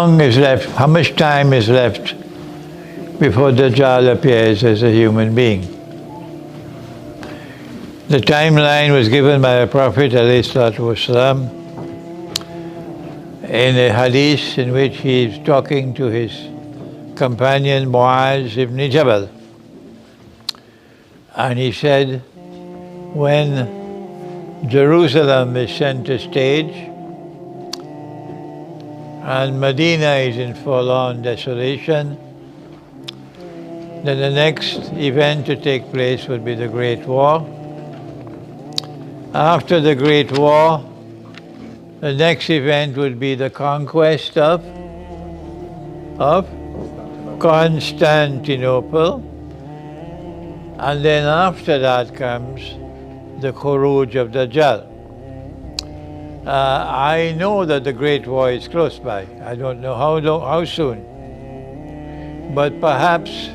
long is left, how much time is left before Dajjal appears as a human being? The timeline was given by the Prophet ﷺ in a hadith in which he is talking to his companion Muaz ibn Jabal. And he said, when Jerusalem is center stage and Medina is in full-on desolation, then the next event to take place would be the Great War. After the Great War, the next event would be the conquest of Constantinople. And then after that comes the Khuruj of Dajjal. I know that the Great War is close by. I don't know how soon. But perhaps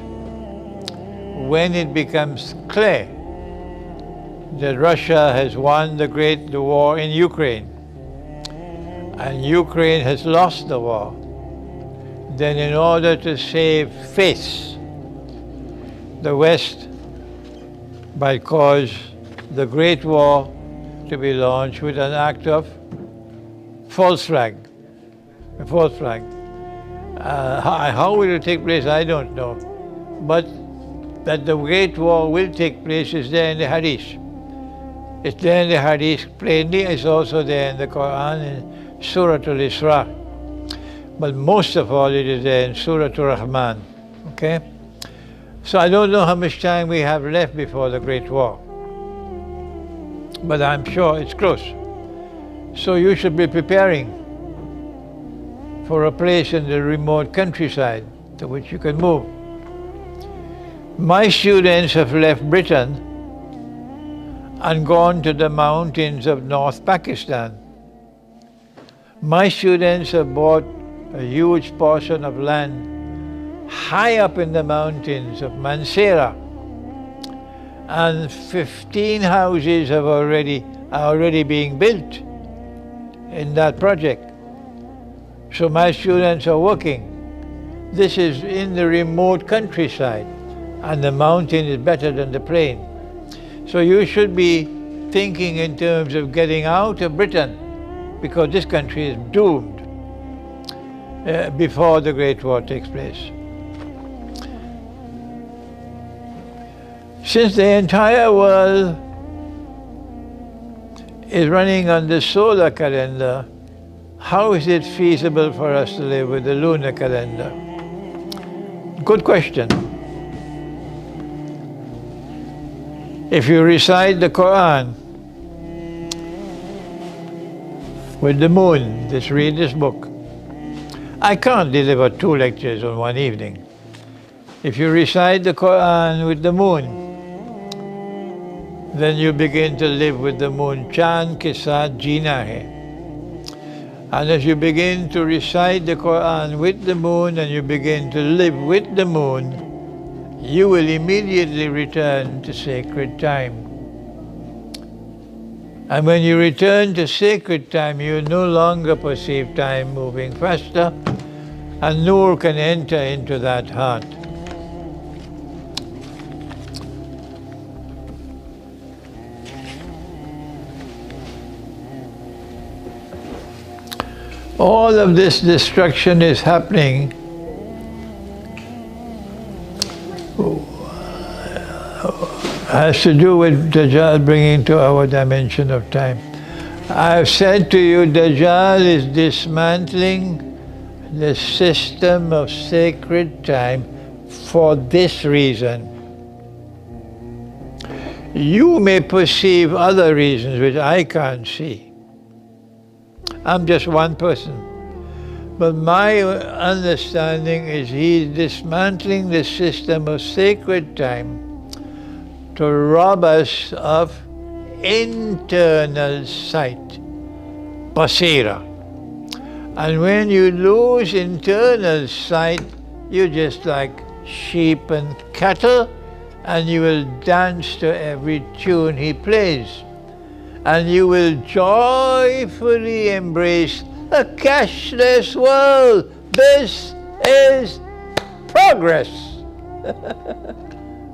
when it becomes clear that Russia has won the war in Ukraine, and Ukraine has lost the war, then in order to save face, the West might cause the Great War to be launched with an act of false flag. A false flag. How will it take place, I don't know. But that the Great War will take place is there in the Hadith. It's there in the Hadith plainly. It's also there in the Qur'an in Surah Al-Isra. But most of all, it is there in Surah Ar-Rahman. Okay? So I don't know how much time we have left before the Great War. But I'm sure it's close. So you should be preparing for a place in the remote countryside to which you can move. My students have left Britain and gone to the mountains of North Pakistan. My students have bought a huge portion of land high up in the mountains of Mansehra, and 15 houses are already being built in that project. So my students are working. This is in the remote countryside, and the mountain is better than the plain. So you should be thinking in terms of getting out of Britain, because this country is doomed before the Great War takes place. Since the entire world is running on the solar calendar, how is it feasible for us to live with the lunar calendar? Good question. If you recite the Qur'an with the moon, just read this book. I can't deliver 2 lectures on one evening. If you recite the Qur'an with the moon, then you begin to live with the moon. Chand ke saath jeena hai. And as you begin to recite the Qur'an with the moon and you begin to live with the moon, you will immediately return to sacred time. And when you return to sacred time, you no longer perceive time moving faster, and Nur can enter into that heart. All of this destruction is happening has to do with Dajjal bringing to our dimension of time. I've said to you, Dajjal is dismantling the system of sacred time for this reason. You may perceive other reasons which I can't see. I'm just one person. But my understanding is he's dismantling the system of sacred time to rob us of internal sight, basira. And when you lose internal sight, you're just like sheep and cattle, and you will dance to every tune he plays. And you will joyfully embrace a cashless world. This is progress.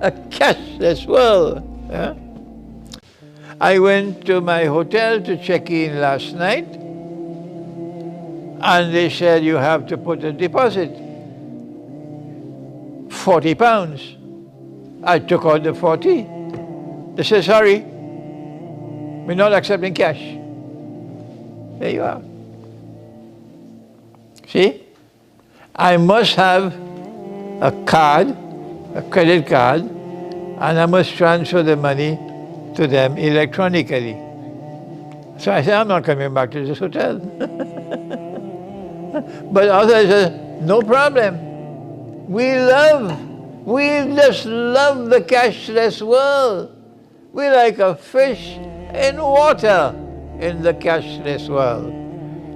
A cashless world. Yeah? I went to my hotel to check in last night, and they said you have to put a deposit, £40. I took out the 40. They said, sorry, we're not accepting cash. There you are. See? I must have a card, a credit card, and I must transfer the money to them electronically. So I said, I'm not coming back to this hotel. But others said, no problem. We just love the cashless world. We're like a fish in water in the cashless world.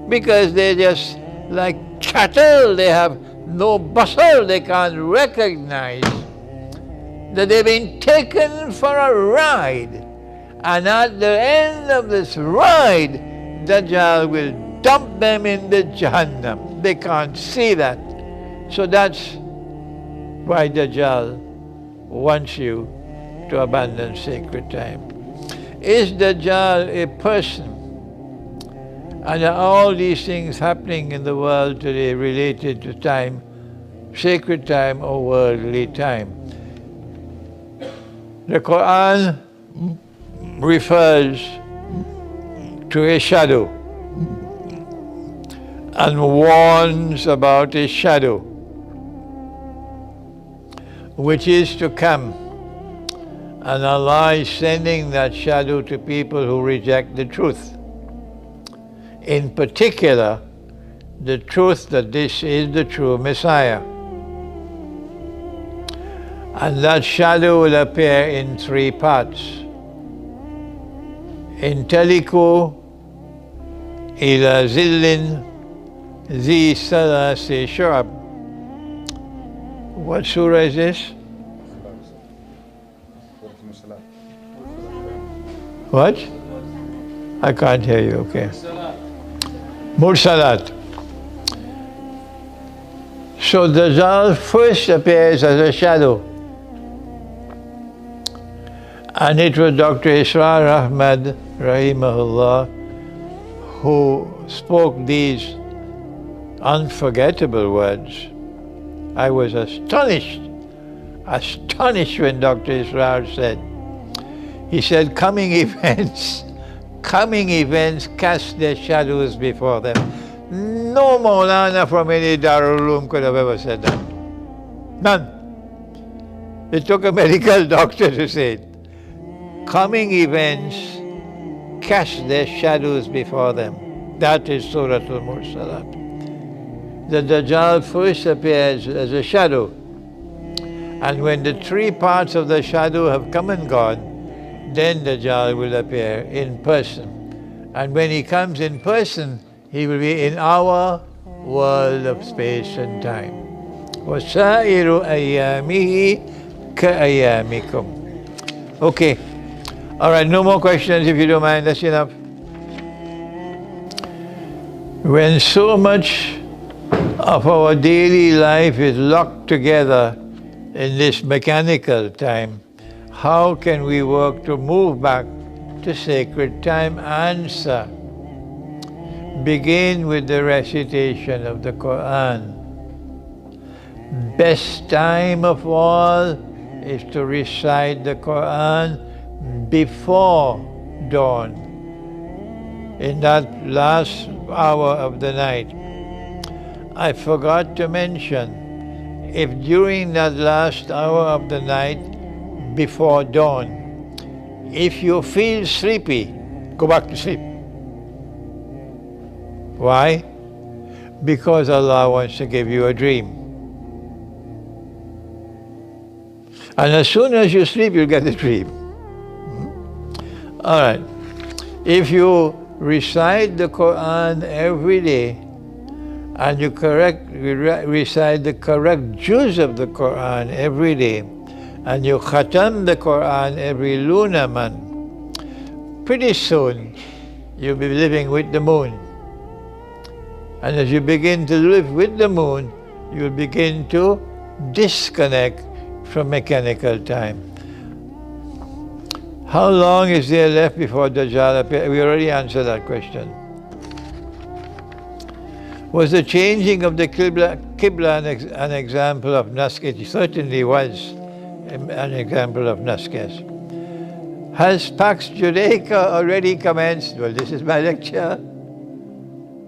Because they're just like cattle, they have no bustle, they can't recognize that they've been taken for a ride. And at the end of this ride, Dajjal will dump them in the Jahannam. They can't see that. So that's why Dajjal wants you to abandon sacred time. Is Dajjal a person? And are all these things happening in the world today related to time, sacred time or worldly time? The Qur'an refers to a shadow and warns about a shadow which is to come, and Allah is sending that shadow to people who reject the truth. In particular, the truth that this is the true Messiah. And that shadow will appear in three parts. In Taliku ila zillin zi salasi shurab. What surah is this? What? I can't hear you, okay. Mursalat. So Dajjal first appears as a shadow. And it was Dr. Israr Ahmad, rahimahullah, who spoke these unforgettable words. I was astonished when Dr. Israr said, he said, coming events cast their shadows before them. No Maulana from any Darul Uloom could have ever said that. None. It took a medical doctor to say it. Coming events cast their shadows before them. That is Surah Al-Mursalat. The Dajjal first appears as a shadow. And when the three parts of the shadow have come and gone, then Dajjal will appear in person. And when he comes in person, he will be in our world of space and time. وَسَائِرُ أَيَّامِهِ كَأَيَّامِكُمْ. Okay. All right, no more questions if you don't mind. That's enough. When so much of our daily life is locked together in this mechanical time, how can we work to move back to sacred time? Answer. Begin with the recitation of the Qur'an. Best time of all is to recite the Qur'an before dawn, in that last hour of the night. I forgot to mention, if during that last hour of the night before dawn, if you feel sleepy, go back to sleep. Why? Because Allah wants to give you a dream. And as soon as you sleep, you'll get the dream. All right. If you recite the Qur'an every day, and you recite the correct juz of the Qur'an every day, and you khatam the Qur'an every lunar month, pretty soon you'll be living with the moon. And as you begin to live with the moon, you'll begin to disconnect from mechanical time. How long is there left before Dajjal appears? We already answered that question. Was the changing of the Qibla an example of nask? It certainly was an example of nask, yes. Has Pax Judaica already commenced? Well, this is my lecture.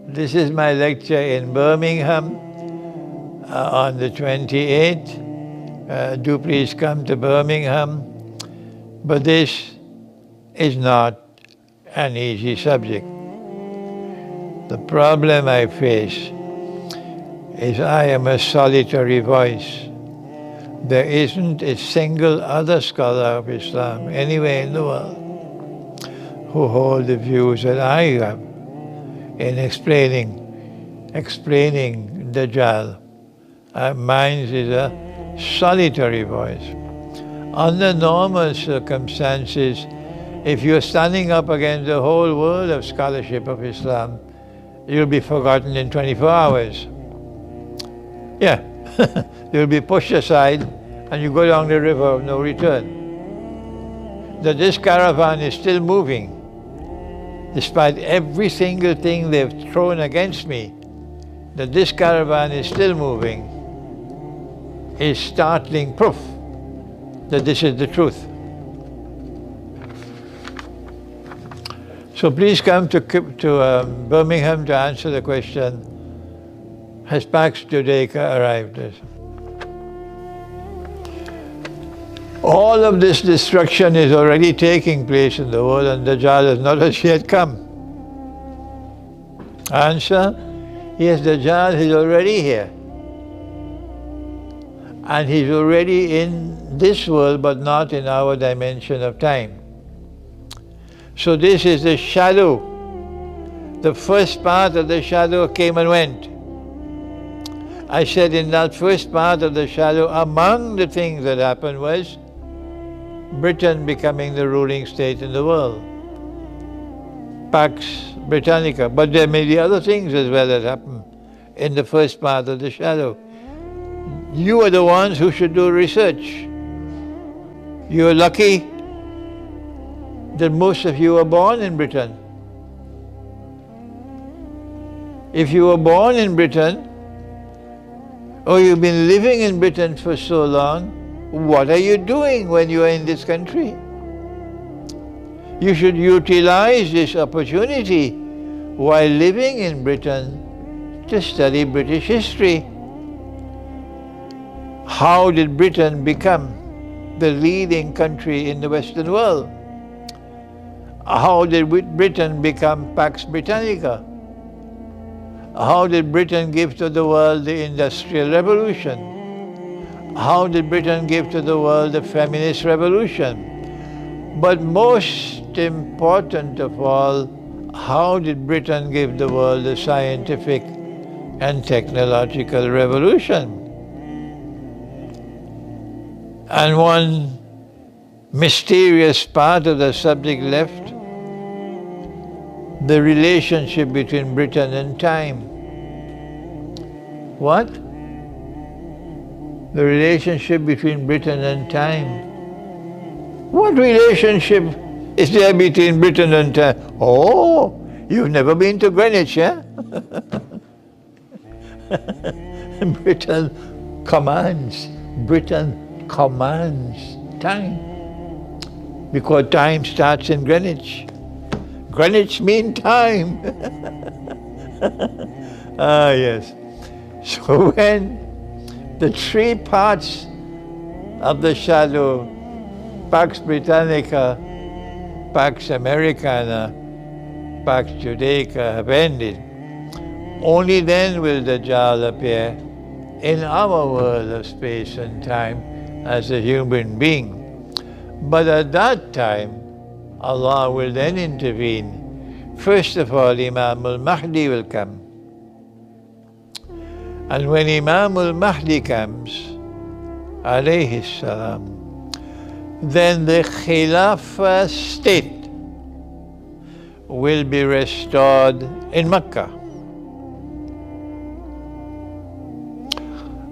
This is my lecture in Birmingham on the 28th. Do please come to Birmingham. But this is not an easy subject. The problem I face is I am a solitary voice. There isn't a single other scholar of Islam anywhere in the world who hold the views that I have in explaining Dajjal. Mine is a solitary voice. Under normal circumstances, if you're standing up against the whole world of scholarship of Islam, you'll be forgotten in 24 hours. Yeah, you'll be pushed aside and you go down the river of no return. That this caravan is still moving, despite every single thing they've thrown against me, that this caravan is still moving, is startling proof that this is the truth. So please come to Birmingham to answer the question, has Pax Judaica arrived? All of this destruction is already taking place in the world and Dajjal has not as yet come. Answer, yes, Dajjal is already here. And he's already in this world but not in our dimension of time. So this is the shadow. The first part of the shadow came and went. I said in that first part of the shadow, among the things that happened was Britain becoming the ruling state in the world. Pax Britannica. But there may be other things as well that happened in the first part of the shadow. You are the ones who should do research. You're lucky that most of you were born in Britain. If you were born in Britain, or you've been living in Britain for so long, what are you doing when you are in this country? You should utilize this opportunity while living in Britain to study British history. How did Britain become the leading country in the Western world? How did Britain become Pax Britannica? How did Britain give to the world the Industrial Revolution? How did Britain give to the world the Feminist Revolution? But most important of all, how did Britain give the world the scientific and technological revolution? And one mysterious part of the subject left, the relationship between Britain and time. What? The relationship between Britain and time. What relationship is there between Britain and time? Oh, you've never been to Greenwich, yeah? Britain commands time. Because time starts in Greenwich. Greenwich means time. Ah, yes. So when the three parts of the shadow, Pax Britannica, Pax Americana, Pax Judaica have ended, only then will Dajjal appear in our world of space and time as a human being. But at that time, Allah will then intervene. First of all, Imam al-Mahdi will come. And when Imam al-Mahdi comes, alayhi salam, then the Khilafah state will be restored in Mecca.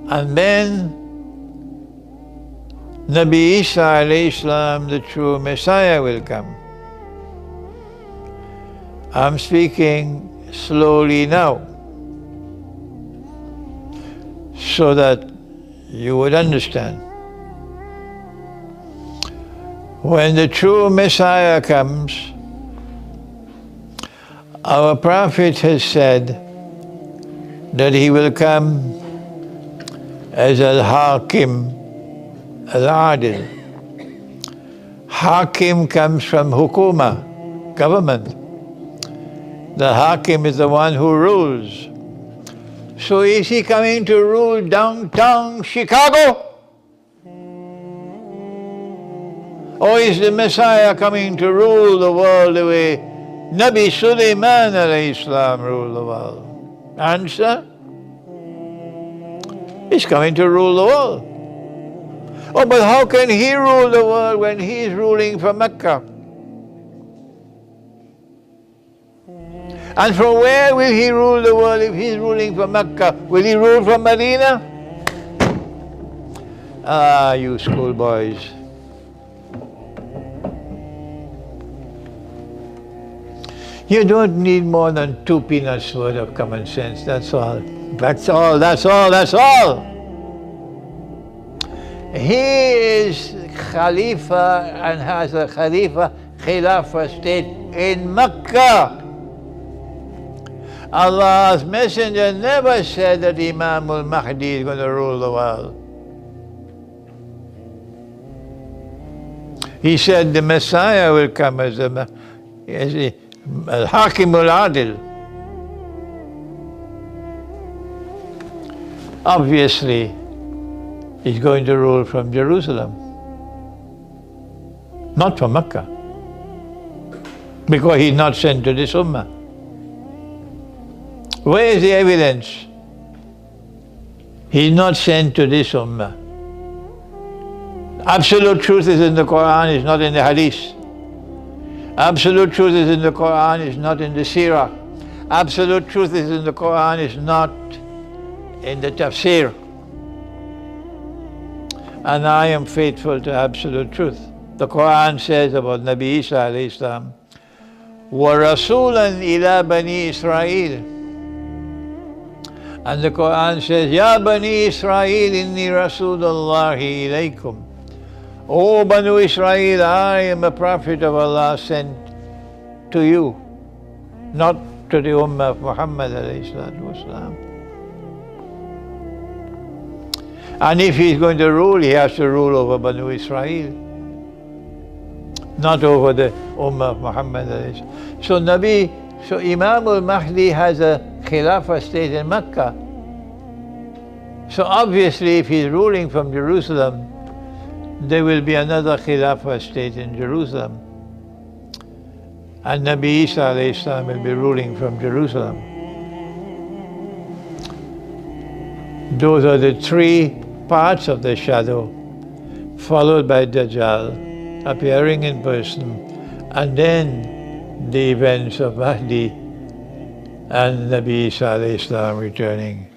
And then Nabi Isa alayhi salam, the true Messiah, will come. I'm speaking slowly now so that you would understand. When the true Messiah comes, our Prophet has said that he will come as Al-Hakim, Al-Adil. Hakim comes from hukuma, government. The Hakim is the one who rules. So is he coming to rule downtown Chicago? Or is the Messiah coming to rule the world the way Nabi Sulaiman alayhi salam ruled the world? Answer? He's coming to rule the world. Oh, but how can he rule the world when he is ruling from Mecca? And from where will he rule the world if he's ruling from Mecca? Will he rule from Medina? Ah, you schoolboys. You don't need more than 2 peanuts worth of common sense, that's all. That's all, that's all, that's all. He is Khalifa and has a Khilafah state in Mecca. Allah's Messenger never said that Imam al-Mahdi is going to rule the world. He said the Messiah will come as Al-Hakim al-Adil. Obviously, he's going to rule from Jerusalem, not from Mecca, because he's not sent to this ummah. Where is the evidence? He's not sent to this ummah. Absolute truth is in the Qur'an, it's not in the Hadith. Absolute truth is in the Qur'an, it's not in the Seerah. Absolute truth is in the Qur'an, it's not in the Tafsir. And I am faithful to absolute truth. The Qur'an says about Nabi Isa alayhi salam, وَرَسُولًا إِلَى بَنِي إِسْرَائِيلِ. And the Qur'an says, Ya Bani Israel, inni Rasulullahi ilaykum. O Banu Israel, I am a prophet of Allah sent to you, not to the ummah of Muhammad alayhi salatu wasalam. And if he's going to rule, he has to rule over Banu Israel, not over the ummah of Muhammad alayhi salam. So Imam al-Mahdi has a Khilafah state in Mecca. So obviously if he's ruling from Jerusalem, there will be another Khilafah state in Jerusalem. And Nabi Isa alayhi salam will be ruling from Jerusalem. Those are the 3 parts of the shadow, followed by Dajjal appearing in person, and then the events of Mahdi and Nabi Isa alayhi salam returning.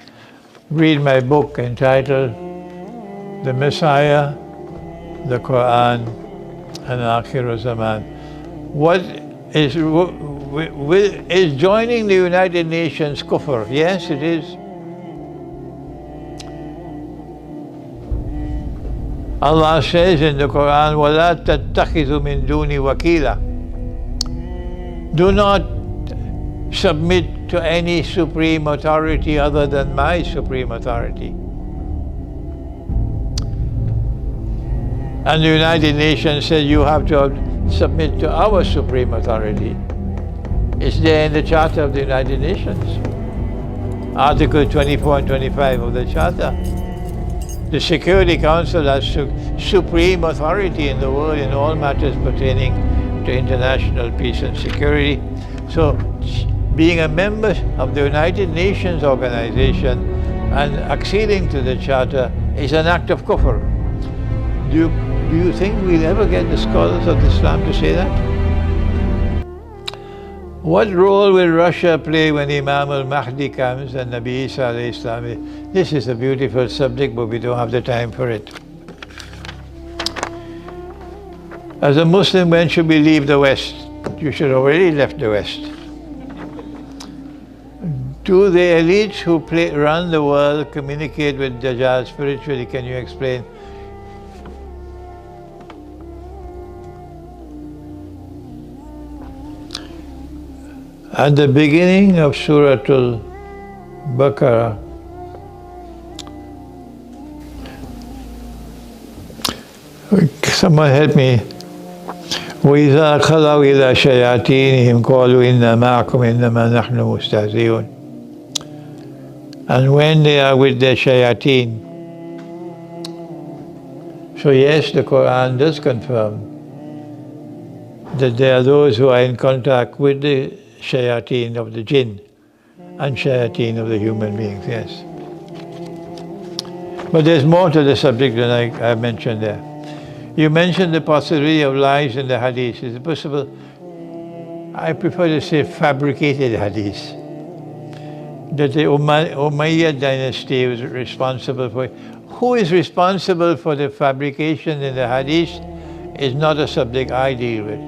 Read my book entitled The Messiah, the Qur'an, and Akhir Zaman. What is joining the United Nations kufr? Yes, it is. Allah says in the Qur'an, وَلَا تَتَّخِذُ مِن دُونِ وَكِيلًا. Do not submit to any supreme authority other than my supreme authority. And the United Nations says you have to submit to our supreme authority. It's there in the Charter of the United Nations. Article 24 and 25 of the Charter. The Security Council has supreme authority in the world in all matters pertaining to international peace and security. So, being a member of the United Nations organization and acceding to the Charter is an act of kufr. Do you think we'll ever get the scholars of Islam to say that? What role will Russia play when Imam al-Mahdi comes and Nabi Isa alayhi salam? This is a beautiful subject, but we don't have the time for it. As a Muslim, when should we leave the West? You should already left the West. Do the elites who run the world communicate with Dajjal spiritually? Can you explain? At the beginning of Surah Al-Baqarah, someone help me. وَإِذَا خَلَوْا إِلَى شَيَاطِينِهِمْ قَالُوا إِنَّا مَعَكُمْ إِنَّمَا نَحْنُ مُسْتَهْزِئُونَ. And when they are with their shayateen. So yes, the Qur'an does confirm that there are those who are in contact with the shayateen of the jinn and shayateen of the human beings, yes. But there's more to the subject than I mentioned there. You mentioned the possibility of lies in the Hadith. Is it possible? I prefer to say fabricated Hadith. That the Umayyad dynasty was responsible for it. Who is responsible for the fabrication in the Hadith is not a subject I deal with.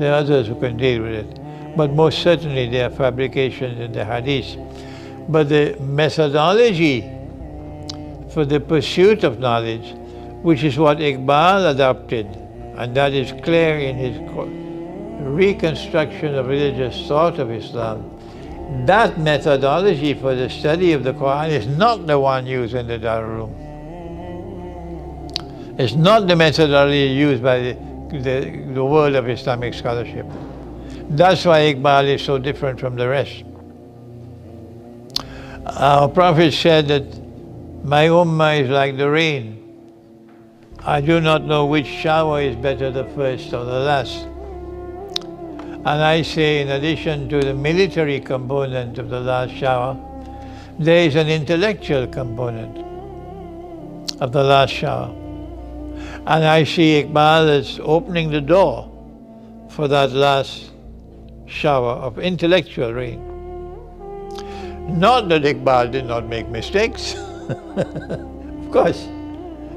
There are others who can deal with it. But most certainly there are fabrications in the Hadith. But the methodology for the pursuit of knowledge, which is what Iqbal adopted, and that is clear in his reconstruction of religious thought of Islam, that methodology for the study of the Qur'an is not the one used in the Darul. It's not the methodology used by the world of Islamic scholarship. That's why Iqbal is so different from the rest. Our Prophet said that my ummah is like the rain. I do not know which shower is better, the first or the last. And I say, in addition to the military component of the last shower, there is an intellectual component of the last shower. And I see Iqbal as opening the door for that last shower of intellectual rain. Not that Iqbal did not make mistakes. Of course,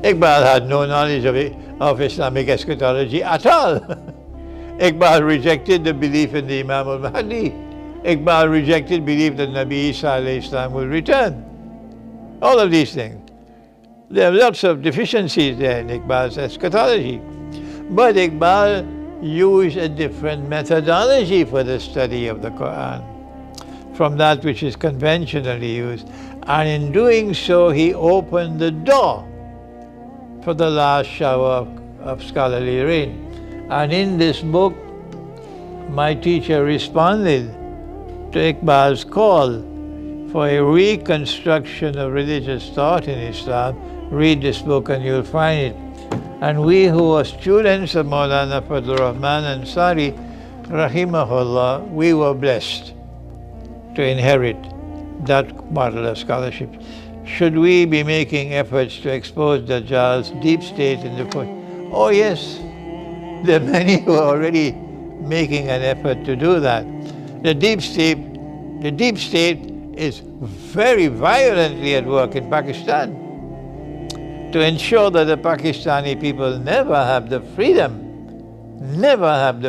Iqbal had no knowledge of Islamic eschatology at all. Iqbal rejected the belief in the Imam al-Mahdi. Iqbal rejected belief that Nabi Isa alayhi salam will return. All of these things. There are lots of deficiencies there in Iqbal's eschatology. But Iqbal used a different methodology for the study of the Qur'an from that which is conventionally used. And in doing so, he opened the door for the last shower of scholarly rain. And in this book, my teacher responded to Iqbal's call for a reconstruction of religious thought in Islam. Read this book and you'll find it. And we who are students of Maulana Fadlur Rahman Ansari, rahimahullah, we were blessed to inherit that model of scholarship. Should we be making efforts to expose Dajjal's deep state in the Quran? Oh yes, there are many who are already making an effort to do that. The deep state is very violently at work in Pakistan to ensure that the Pakistani people never have the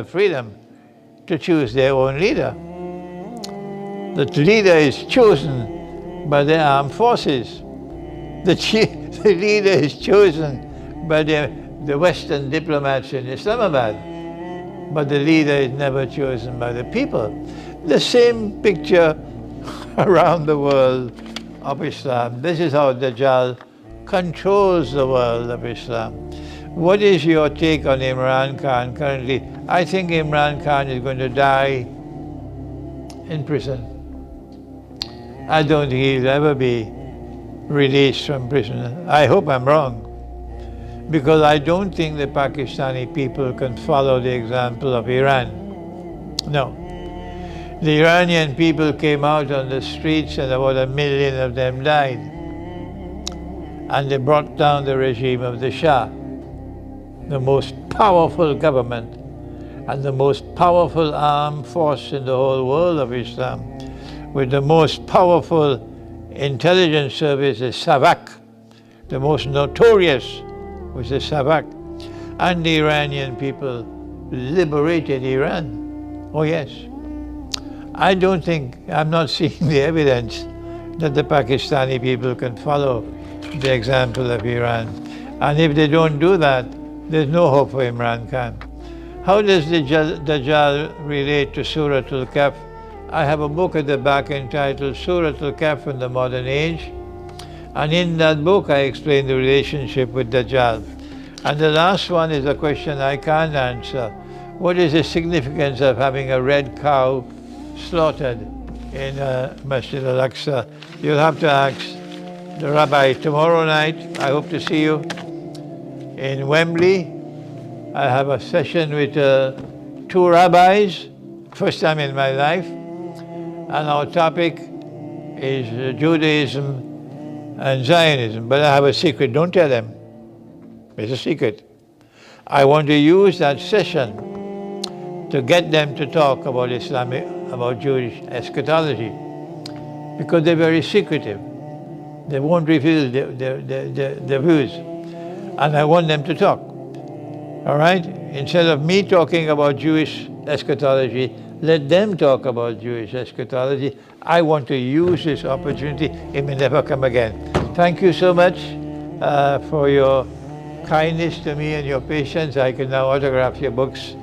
freedom to choose their own leader. The leader is chosen by the armed forces. The leader is chosen by the Western diplomats in Islamabad. But the leader is never chosen by the people. The same picture around the world of Islam. This is how Dajjal controls the world of Islam. What is your take on Imran Khan currently? I think Imran Khan is going to die in prison. I don't think he'll ever be released from prison. I hope I'm wrong, because I don't think the Pakistani people can follow the example of Iran. No. The Iranian people came out on the streets and about 1 million of them died. And they brought down the regime of the Shah, the most powerful government and the most powerful armed force in the whole world of Islam, with the most powerful intelligence service, the SAVAK, the most notorious was the SAVAK, and the Iranian people liberated Iran. Oh yes. I don't think, I'm not seeing the evidence that the Pakistani people can follow the example of Iran. And if they don't do that, there's no hope for Imran Khan. How does the Dajjal relate to Surah Al-Kahf? I have a book at the back entitled Surah Al-Kahf in the Modern Age. And in that book I explain the relationship with Dajjal. And the last one is a question I can't answer. What is the significance of having a red cow slaughtered in Masjid al-Aqsa? You'll have to ask the rabbi tomorrow night. I hope to see you in Wembley. I have a session with 2 rabbis, first time in my life, and our topic is Judaism and Zionism. But I have a secret, don't tell them. It's a secret. I want to use that session to get them to talk about Islamic, about Jewish eschatology, because they're very secretive. They won't reveal their views. And I want them to talk. All right? Instead of me talking about Jewish eschatology, let them talk about Jewish eschatology. I want to use this opportunity. It may never come again. Thank you so much for your kindness to me and your patience. I can now autograph your books.